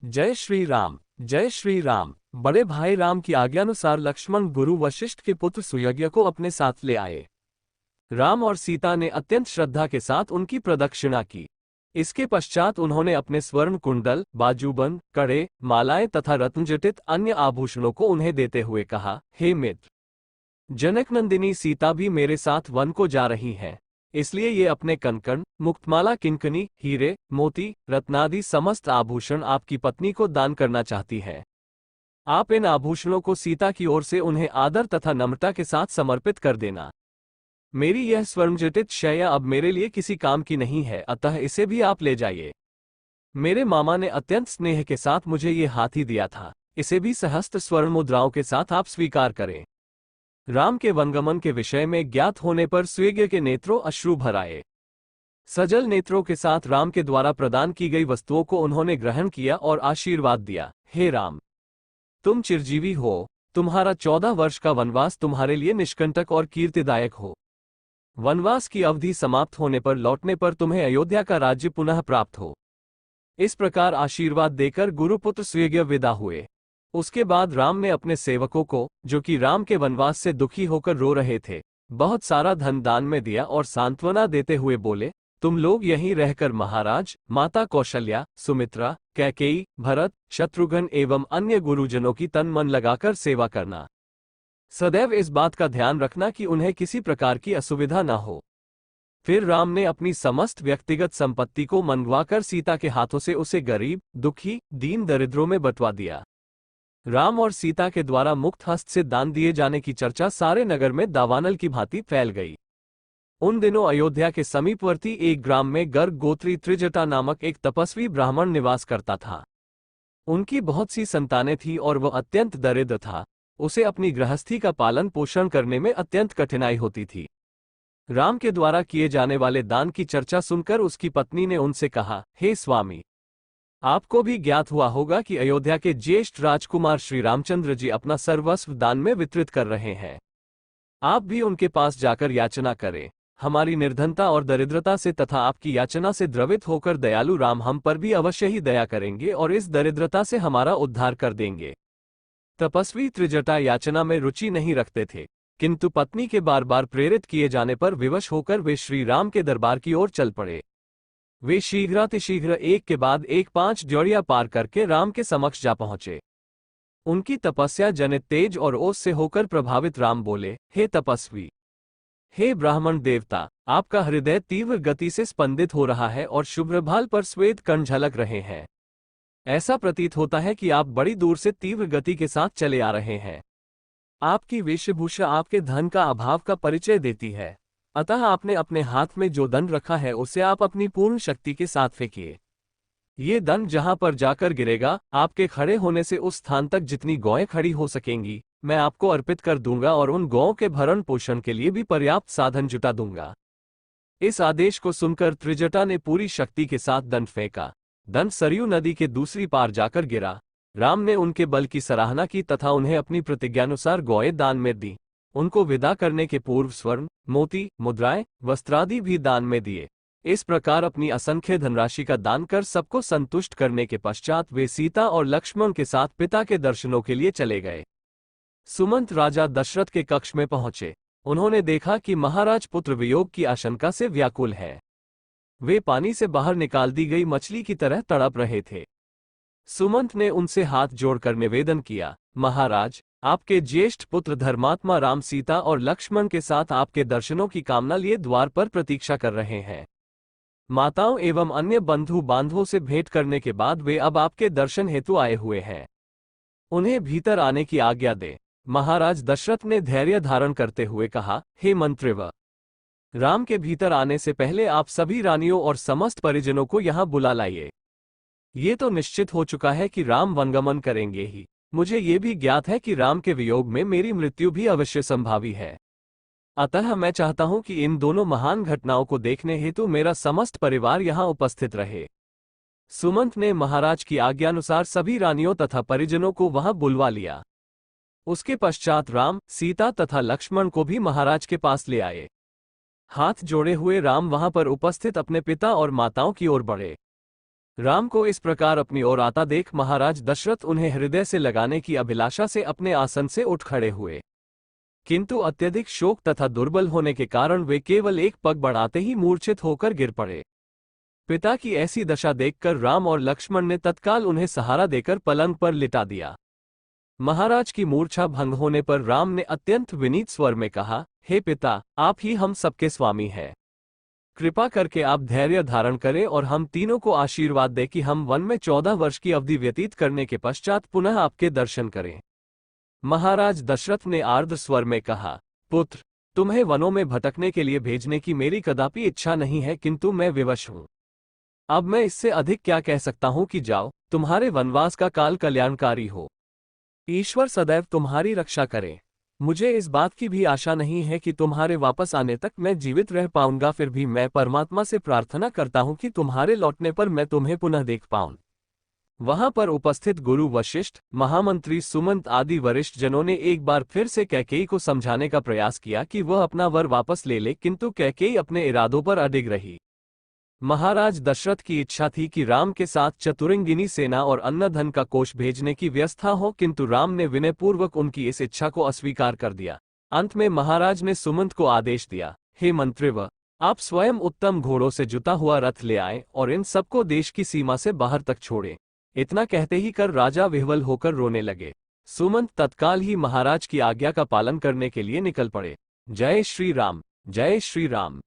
जय श्री राम। जय श्री राम। बड़े भाई राम की आज्ञानुसार लक्ष्मण गुरु वशिष्ठ के पुत्र सुयज्ञ को अपने साथ ले आए। राम और सीता ने अत्यंत श्रद्धा के साथ उनकी प्रदक्षिणा की। इसके पश्चात उन्होंने अपने स्वर्ण कुंडल, बाजूबंद, कड़े, मालाएं तथा रत्नजटित अन्य आभूषणों को उन्हें देते हुए कहा, हे मित्र, जनकनंदिनी सीता भी मेरे साथ वन को जा रही हैं। इसलिए ये अपने कनकन, मुक्तमाला, किंकनी, हीरे, मोती, रत्नादि समस्त आभूषण आपकी पत्नी को दान करना चाहती है। आप इन आभूषणों को सीता की ओर से उन्हें आदर तथा नम्रता के साथ समर्पित कर देना। मेरी यह स्वर्णजटित शैया अब मेरे लिए किसी काम की नहीं है, अतः इसे भी आप ले जाइए। मेरे मामा ने अत्यंत स्नेह के साथ मुझे ये हाथी दिया था, इसे भी सहस्त्र स्वर्ण मुद्राओं के साथ आप स्वीकार करें। राम के वनगमन के विषय में ज्ञात होने पर सुयज्ञ के नेत्रों अश्रु भर आए। सजल नेत्रों के साथ राम के द्वारा प्रदान की गई वस्तुओं को उन्होंने ग्रहण किया और आशीर्वाद दिया, हे राम, तुम चिरजीवी हो, तुम्हारा 14 वर्ष का वनवास तुम्हारे लिए निष्कंटक और कीर्तिदायक हो। वनवास की अवधि समाप्त होने पर लौटने पर तुम्हें अयोध्या का राज्य पुनः प्राप्त हो। इस प्रकार आशीर्वाद देकर गुरुपुत्र सुयज्ञ विदा हुए। उसके बाद राम ने अपने सेवकों को, जो कि राम के वनवास से दुखी होकर रो रहे थे, बहुत सारा धन दान में दिया और सांत्वना देते हुए बोले, तुम लोग यहीं रहकर महाराज, माता कौशल्या, सुमित्रा, कैकेयी, भरत, शत्रुघ्न एवं अन्य गुरुजनों की तन मन लगाकर सेवा करना। सदैव इस बात का ध्यान रखना कि उन्हें किसी प्रकार की असुविधा न हो। फिर राम ने अपनी समस्त व्यक्तिगत संपत्ति को मंगवाकर सीता के हाथों से उसे गरीब, दुखी, दीन दरिद्रों में बंटवा दिया। राम और सीता के द्वारा मुक्त हस्त से दान दिए जाने की चर्चा सारे नगर में दावानल की भांति फैल गई। उन दिनों अयोध्या के समीपवर्ती एक ग्राम में गर्ग गोत्री त्रिजटा नामक एक तपस्वी ब्राह्मण निवास करता था। उनकी बहुत सी संतानें थीं और वह अत्यंत दरिद्र था। उसे अपनी गृहस्थी का पालन पोषण करने में अत्यंत कठिनाई होती थी। राम के द्वारा किए जाने वाले दान की चर्चा सुनकर उसकी पत्नी ने उनसे कहा, हे स्वामी, आपको भी ज्ञात हुआ होगा कि अयोध्या के ज्येष्ठ राजकुमार श्री रामचंद्र जी अपना सर्वस्व दान में वितरित कर रहे हैं। आप भी उनके पास जाकर याचना करें। हमारी निर्धनता और दरिद्रता से तथा आपकी याचना से द्रवित होकर दयालु राम हम पर भी अवश्य ही दया करेंगे और इस दरिद्रता से हमारा उद्धार कर देंगे। तपस्वी त्रिजटा याचना में रुचि नहीं रखते थे, किंतु पत्नी के बार बार प्रेरित किए जाने पर विवश होकर वे श्री राम के दरबार की ओर चल पड़े। वे शीघ्रातिशीघ्र एक के बाद एक 5 ड्योढ़ियां पार करके राम के समक्ष जा पहुंचे। उनकी तपस्या जनित तेज और ओज से होकर प्रभावित राम बोले, हे तपस्वी, हे ब्राह्मण देवता, आपका हृदय तीव्र गति से स्पंदित हो रहा है और शुभ्रभाल पर श्वेत कण झलक रहे हैं। ऐसा प्रतीत होता है कि आप बड़ी दूर से तीव्र गति के साथ चले आ रहे हैं। आपकी वेशभूषा आपके धन का अभाव का परिचय देती है, अतः आपने अपने हाथ में जो दंड रखा है उसे आप अपनी पूर्ण शक्ति के साथ फेंकिए। ये दंड जहां पर जाकर गिरेगा, आपके खड़े होने से उस स्थान तक जितनी गौएं खड़ी हो सकेंगी, मैं आपको अर्पित कर दूंगा और उन गौओं के भरण पोषण के लिए भी पर्याप्त साधन जुटा दूंगा। इस आदेश को सुनकर त्रिजटा ने पूरी शक्ति के साथ दंड फेंका। दंड सरयू नदी के दूसरी पार जाकर गिरा। राम ने उनके बल की सराहना की तथा उन्हें अपनी प्रतिज्ञानुसार गौएं दान में दी। उनको विदा करने के पूर्व स्वर्ण, मोती, मुद्राएं, वस्त्रादि भी दान में दिए। इस प्रकार अपनी असंख्य धनराशि का दान कर सबको संतुष्ट करने के पश्चात वे सीता और लक्ष्मण के साथ पिता के दर्शनों के लिए चले गए। सुमंत राजा दशरथ के कक्ष में पहुंचे। उन्होंने देखा कि महाराज पुत्र वियोग की आशंका से व्याकुल है। वे पानी से बाहर निकाल दी गई मछली की तरह तड़प रहे थे। सुमंत ने उनसे हाथ जोड़कर निवेदन किया, महाराज, आपके ज्येष्ठ पुत्र धर्मात्मा राम सीता और लक्ष्मण के साथ आपके दर्शनों की कामना लिए द्वार पर प्रतीक्षा कर रहे हैं। माताओं एवं अन्य बंधु बांधवों से भेंट करने के बाद वे अब आपके दर्शन हेतु आए हुए हैं। उन्हें भीतर आने की आज्ञा दे। महाराज दशरथ ने धैर्य धारण करते हुए कहा, हे मंत्रिव, राम के भीतर आने से पहले आप सभी रानियों और समस्त परिजनों को यहां बुला लाइए। ये तो निश्चित हो चुका है कि राम वनगमन करेंगे ही। मुझे ये भी ज्ञात है कि राम के वियोग में मेरी मृत्यु भी अवश्य संभावी है। अतः मैं चाहता हूं कि इन दोनों महान घटनाओं को देखने हेतु मेरा समस्त परिवार यहां उपस्थित रहे। सुमंत ने महाराज की आज्ञानुसार सभी रानियों तथा परिजनों को वहां बुलवा लिया। उसके पश्चात राम, सीता तथा लक्ष्मण को भी महाराज के पास ले आए। हाथ जोड़े हुए राम वहां पर उपस्थित अपने पिता और माताओं की ओर बढ़े। राम को इस प्रकार अपनी ओर आता देख महाराज दशरथ उन्हें हृदय से लगाने की अभिलाषा से अपने आसन से उठ खड़े हुए, किंतु अत्यधिक शोक तथा दुर्बल होने के कारण वे केवल एक पग बढ़ाते ही मूर्छित होकर गिर पड़े। पिता की ऐसी दशा देखकर राम और लक्ष्मण ने तत्काल उन्हें सहारा देकर पलंग पर लिटा दिया। महाराज की मूर्छा भंग होने पर राम ने अत्यंत विनीत स्वर में कहा, हे पिता, आप ही हम सबके स्वामी हैं। कृपा करके आप धैर्य धारण करें और हम तीनों को आशीर्वाद दें कि हम वन में 14 वर्ष की अवधि व्यतीत करने के पश्चात पुनः आपके दर्शन करें। महाराज दशरथ ने आर्द्र स्वर में कहा, पुत्र, तुम्हें वनों में भटकने के लिए भेजने की मेरी कदापि इच्छा नहीं है, किंतु मैं विवश हूं। अब मैं इससे अधिक क्या कह सकता हूं कि जाओ, तुम्हारे वनवास का काल कल्याणकारी हो। ईश्वर सदैव तुम्हारी रक्षा करे। मुझे इस बात की भी आशा नहीं है कि तुम्हारे वापस आने तक मैं जीवित रह पाऊंगा, फिर भी मैं परमात्मा से प्रार्थना करता हूं कि तुम्हारे लौटने पर मैं तुम्हें पुनः देख पाऊं। वहां पर उपस्थित गुरु वशिष्ठ, महामंत्री सुमंत आदि वरिष्ठ जनों ने एक बार फिर से कैकेयी को समझाने का प्रयास किया कि वह अपना वर वापस ले ले, किंतु कैकेयी अपने इरादों पर अडिग रही। महाराज दशरथ की इच्छा थी कि राम के साथ चतुरंगिनी सेना और अन्न धन का कोष भेजने की व्यवस्था हो, किंतु राम ने विनयपूर्वक उनकी इस इच्छा को अस्वीकार कर दिया। अंत में महाराज ने सुमंत को आदेश दिया, हे मंत्रिव, आप स्वयं उत्तम घोड़ों से जुता हुआ रथ ले आए और इन सबको देश की सीमा से बाहर तक छोड़े। इतना कहते ही कर राजा विह्वल होकर रोने लगे। सुमंत तत्काल ही महाराज की आज्ञा का पालन करने के लिए निकल पड़े। जय श्री राम, जय श्री राम।